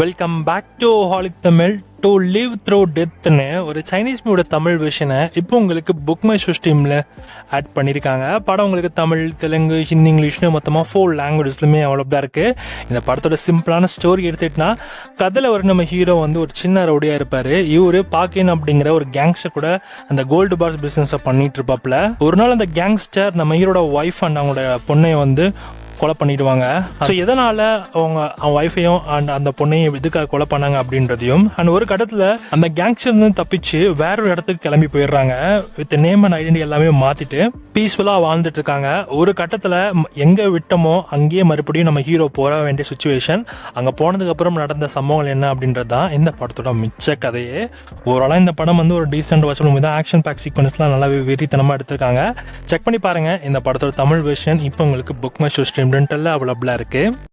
Welcome back to ஹாலிக் Tamil. To live through டெத்னு ஒரு சைனீஸ் மூவியோட தமிழ் வெர்ஷனை இப்போ உங்களுக்கு புக் மை ஷோ ஸ்ட்ரீமில் ஆட் பண்ணியிருக்காங்க. படம் உங்களுக்கு தமிழ், தெலுங்கு, ஹிந்தி, இங்கிலீஷ்னு மொத்தமாக 4 லாங்குவேஜஸ்லுமே அவ்வளோதான் இருக்குது. இந்த படத்தோட சிம்பிளான ஸ்டோரி எடுத்துகிட்டுனா, கதையில் ஒரு நம்ம ஹீரோ வந்து ஒரு சின்ன ரவுடியாக இருப்பார். இவர் பாக்கின் அப்படிங்கிற ஒரு கேங்ஸ்டர் கூட அந்த கோல்டு பார்ஸ் பிஸ்னஸை பண்ணிட்டு இருப்பாப்புல. ஒரு நாள் அந்த கேங்ஸ்டர் நம்ம ஹீரோட ஒய்ஃப் அண்ட் அவங்களோட பொண்ணை வந்து கொலை பண்ணிடுவாங்க. ஸோ எதனால் அவங்க ஒய்ஃபையும் அண்ட் அந்த பொண்ணையும் எதுக்காக கொலை பண்ணாங்க அப்படின்றதையும், அண்ட் ஒரு கட்டத்தில் அந்த கேங்ஸ்டர்ந்து தப்பிச்சு வேற ஒரு இடத்துக்கு கிளம்பி போயிடுறாங்க. வித் நேம் அண்ட் ஐடென்டி எல்லாமே மாற்றிட்டு பீஸ்ஃபுல்லாக வாழ்ந்துட்டு இருக்காங்க. ஒரு கட்டத்தில் எங்கே விட்டோமோ அங்கேயே மறுபடியும் நம்ம ஹீரோ போக வேண்டிய சுச்சுவேஷன். அங்கே போனதுக்கப்புறம் நடந்த சம்பவங்கள் என்ன அப்படின்றது தான் இந்த படத்தோட மிச்ச கதையே. ஓவராலாக இந்த படம் வந்து ஒரு டீசென்ட் வாட்ச் மூவி தான். ஆக்ஷன் பேக் சீக்வன்ஸ்லாம் நல்லாவே வெறித்தனமாக எடுத்திருக்காங்க. செக் பண்ணி பாருங்கள். இந்த படத்தோட தமிழ் வெர்ஷன் இப்போ உங்களுக்கு புக் மை ஷோ ஸ்ட்ரீம் ரெண்டலில் அவைலபிளாக இருக்குது.